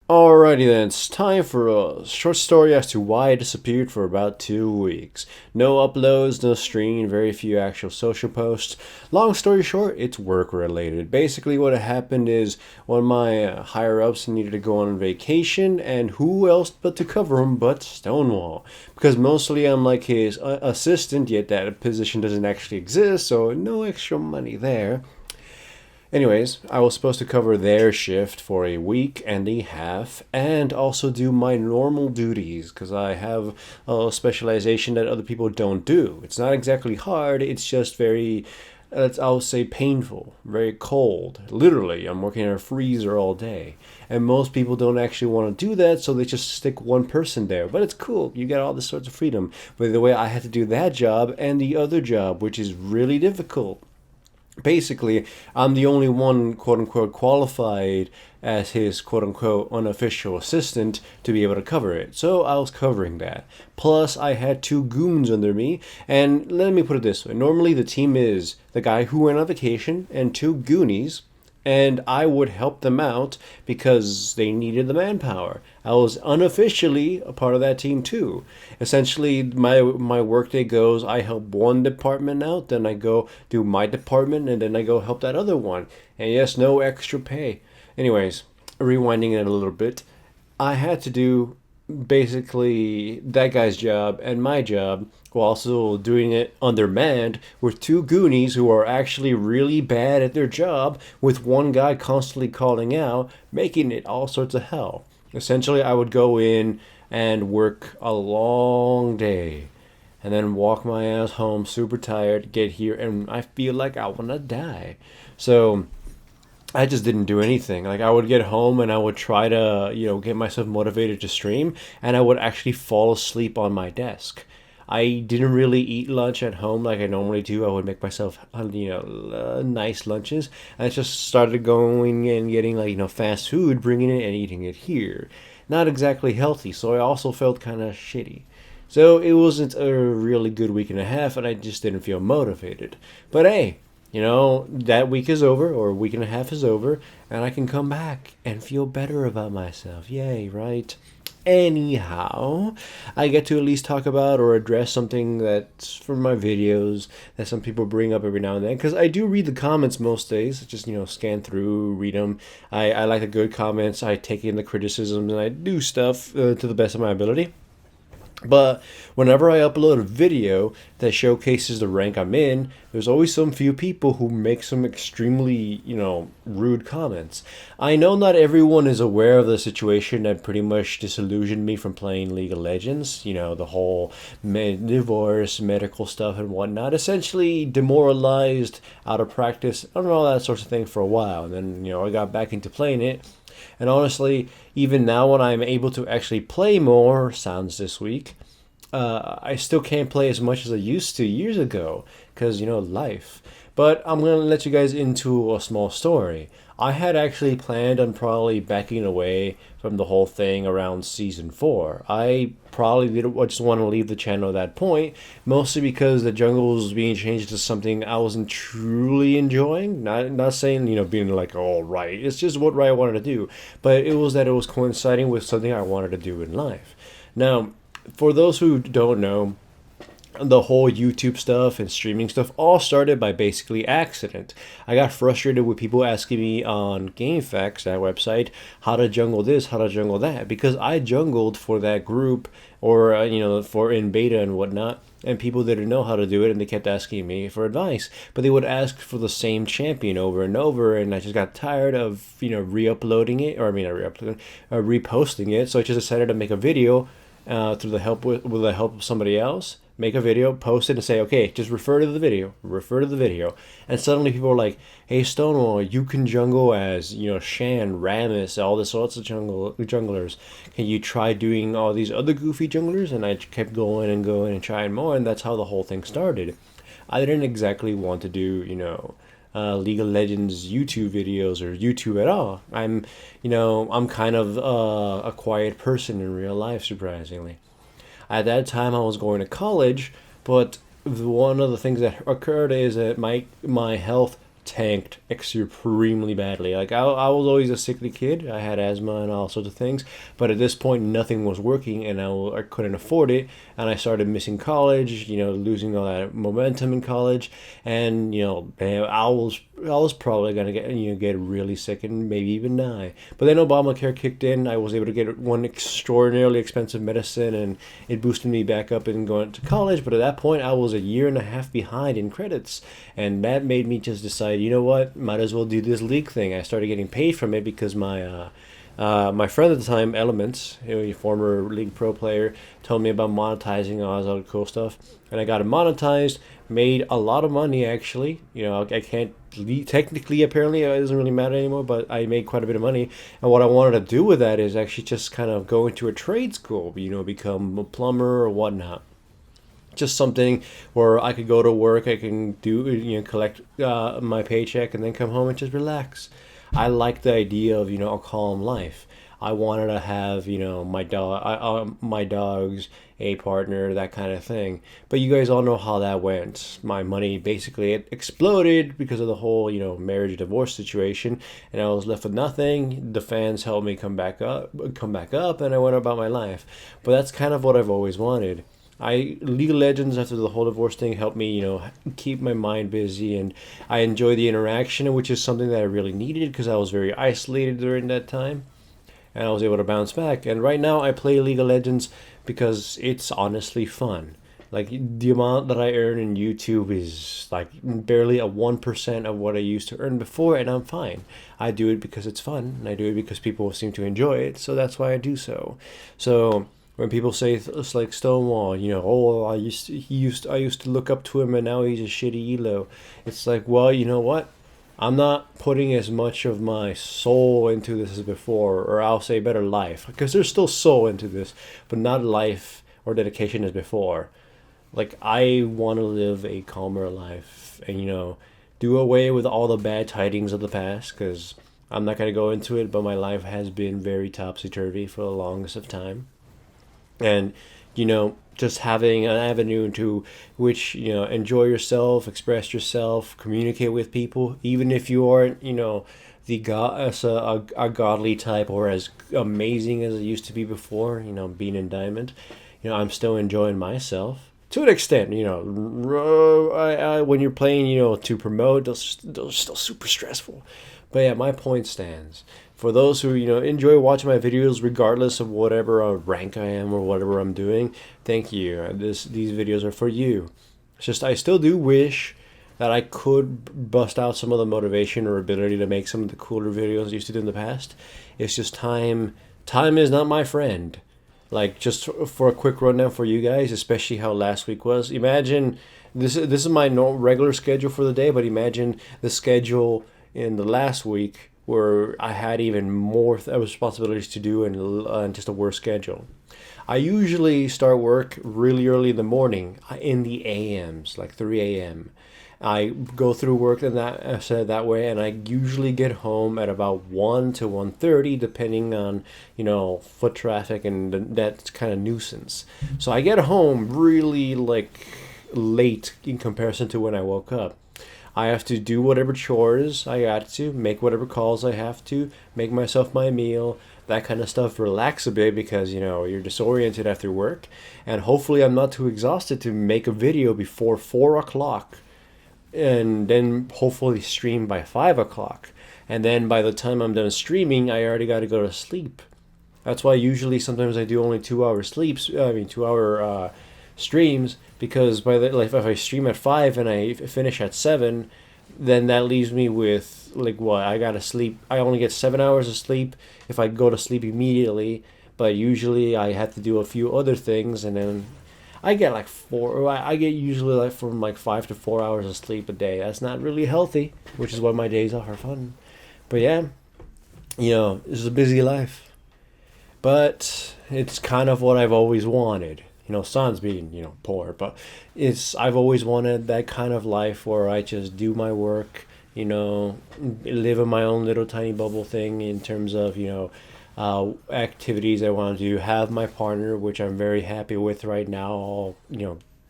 Alrighty then, it's time for a short story as to why I disappeared for about 2 weeks. No uploads, no stream, very few actual social posts. Long story short, it's work related. Basically, what happened is one of my higher ups needed to go on vacation, and who else but to cover him but Stonewall? Because mostly I'm like his assistant, yet that position doesn't actually exist, so no extra money there. Anyways, I was supposed to cover their shift for a week and a half and also do my normal duties because I have a specialization that other people don't do. It's not exactly hard, it's just very, I'll say, painful, very cold. Literally, I'm working in a freezer all day. And most people don't actually want to do that, so they just stick one person there. But it's cool, you get all this sorts of freedom. By the way, I had to do that job and the other job, which is really difficult. Basically, I'm the only one, quote unquote, qualified as his, quote unquote, unofficial assistant to be able to cover it. So I was covering that. Plus, I had two goons under me. And let me put it this way, normally the team is the guy who went on vacation and two goonies, and I would help them out because they needed the manpower. I was unofficially a part of that team too. Essentially, my workday goes: I help one department out, then I go do my department, and then I go help that other one. And yes, no extra pay. Anyways, rewinding it a little bit, I had to do basically that guy's job and my job while also doing it undermanned with two goonies who are actually really bad at their job, with one guy constantly calling out, making it all sorts of hell. Essentially, I would go in and work a long day and then walk my ass home super tired, get here, and I feel like I want to die. So I just didn't do anything. Like, I would get home and I would try to, get myself motivated to stream, and I would actually fall asleep on my desk. I didn't really eat lunch at home like I normally do. I would make myself, nice lunches. I just started going and getting, fast food, bringing it and eating it here. Not exactly healthy, so I also felt kind of shitty. So it wasn't a really good week and a half, and I just didn't feel motivated. But hey, that week is over, or a week and a half is over, and I can come back and feel better about myself. Yay, right? Anyhow, I get to at least talk about or address something that's from my videos that some people bring up every now and then. Because I do read the comments most days, just, scan through, read them. I like the good comments, I take in the criticisms, and I do stuff to the best of my ability. But whenever I upload a video that showcases the rank I'm in, there's always some few people who make some extremely, rude comments. I know not everyone is aware of the situation that pretty much disillusioned me from playing League of Legends. The whole divorce, medical stuff, and whatnot. Essentially demoralized, out of practice, I don't know, all that sorts of thing for a while. And then, I got back into playing it. And honestly, even now when I'm able to actually play more sounds this week, I still can't play as much as I used to years ago because, life. But I'm going to let you guys into a small story. I had actually planned on probably backing away from the whole thing around season 4. I probably didn't just want to leave the channel at that point, mostly because the jungle was being changed to something I wasn't truly enjoying. Not saying, being like, all right, it's just what I wanted to do, but it was that it was coinciding with something I wanted to do in life. Now, for those who don't know, the whole YouTube stuff and streaming stuff all started by basically accident. I got frustrated with people asking me on GameFAQs, that website, how to jungle this, how to jungle that, because I jungled for that group, or for in beta and whatnot, and people didn't know how to do it, and they kept asking me for advice. But they would ask for the same champion over and over, and I just got tired of re-uploading it, or I mean, not re-uploading, reposting it. So I just decided to make a video through the help with the help of somebody else. Make a video, post it, and say, okay, just refer to the video. And suddenly people are like, hey, Stonewall, you can jungle as, Shan, Rammus, all the sorts of junglers. Can you try doing all these other goofy junglers? And I kept going and trying more, and that's how the whole thing started. I didn't exactly want to do, League of Legends YouTube videos or YouTube at all. I'm kind of a quiet person in real life, surprisingly. At that time, I was going to college, but one of the things that occurred is that my health tanked extremely badly. Like I was always a sickly kid. I had asthma and all sorts of things, but at this point nothing was working, and I couldn't afford it, and I started missing college. Losing all that momentum in college, and I was probably gonna get really sick and maybe even die. But then Obamacare kicked in. I was able to get one extraordinarily expensive medicine, and it boosted me back up and going to college. But at that point, I was a year and a half behind in credits, and that made me just decide, you know what, might as well do this league thing. I started getting paid from it because my friend at the time, Elements, a former League Pro player, told me about monetizing all this other cool stuff, and I got it monetized. Made a lot of money actually. I can't technically, apparently it doesn't really matter anymore, but I made quite a bit of money. And what I wanted to do with that is actually just kind of go into a trade school, become a plumber or whatnot. Just something where I could go to work, I can do, collect my paycheck, and then come home and just relax. I like the idea of a calm life. I wanted to have my dogs, a partner, that kind of thing. But you guys all know how that went. My money basically it exploded because of the whole marriage divorce situation, and I was left with nothing. The fans helped me come back up, and I went about my life. But that's kind of what I've always wanted. League of Legends after the whole divorce thing helped me, keep my mind busy, and I enjoy the interaction, which is something that I really needed because I was very isolated during that time, and I was able to bounce back. And right now I play League of Legends because it's honestly fun. Like the amount that I earn in YouTube is like barely a 1% of what I used to earn before, and I'm fine. I do it because it's fun, and I do it because people seem to enjoy it, so that's why I do so. So when people say it's like Stonewall, oh, I used to look up to him and now he's a shitty elo. It's like, well, you know what? I'm not putting as much of my soul into this as before, or I'll say better life, because there's still soul into this, but not life or dedication as before. Like I want to live a calmer life, and do away with all the bad tidings of the past, because I'm not gonna go into it, but my life has been very topsy turvy for the longest of time. And just having an avenue into which enjoy yourself, express yourself, communicate with people, even if you aren't the god as a godly type or as amazing as it used to be before, being in Diamond. I'm still enjoying myself to an extent. When you're playing to promote, those are still super stressful. But yeah, my point stands. For those who enjoy watching my videos, regardless of whatever rank I am or whatever I'm doing, thank you. These videos are for you. It's just I still do wish that I could bust out some of the motivation or ability to make some of the cooler videos I used to do in the past. It's just time. Time is not my friend. Like, just for a quick rundown for you guys, especially how last week was. Imagine this is my regular schedule for the day, but imagine the schedule in the last week where I had even more responsibilities to do and just a worse schedule. I usually start work really early in the morning, in the AMs, like 3 a.m. I go through work in that way, and I usually get home at about 1 to 1:30, depending on foot traffic and that kind of nuisance. So I get home really like late in comparison to when I woke up. I have to do whatever chores I got to, make whatever calls I have to, make myself my meal, that kind of stuff, relax a bit because, you're disoriented after work. And hopefully I'm not too exhausted to make a video before 4 o'clock. And then hopefully stream by 5 o'clock. And then by the time I'm done streaming, I already got to go to sleep. That's why usually sometimes I do only 2 hour sleeps, 2 hour streams, because if I stream at 5 and I finish at 7, then that leaves me with I gotta sleep. I only get 7 hours of sleep if I go to sleep immediately, but usually I have to do a few other things, and then I get like four. I get usually from 5 to 4 hours of sleep a day. That's not really healthy, which is why my days off are fun. But yeah, this is a busy life, but it's kind of what I've always wanted. Sans being, poor, but I've always wanted that kind of life where I just do my work, live in my own little tiny bubble thing in terms of, activities I want to do, have my partner, which I'm very happy with right now, all,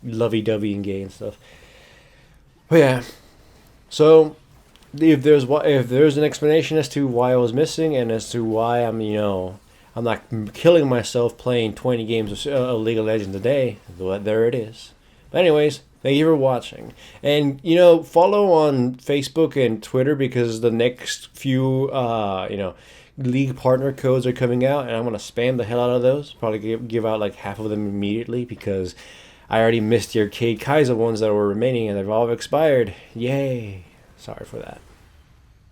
lovey-dovey and gay and stuff. But yeah, so if there's an explanation as to why I was missing and as to why I'm not killing myself playing 20 games of League of Legends a day, there it is. But anyways, thank you for watching. And, follow on Facebook and Twitter because the next few, league partner codes are coming out, and I'm going to spam the hell out of those. Probably give out like half of them immediately because I already missed the Arcade Kaiser ones that were remaining and they've all expired. Yay. Sorry for that.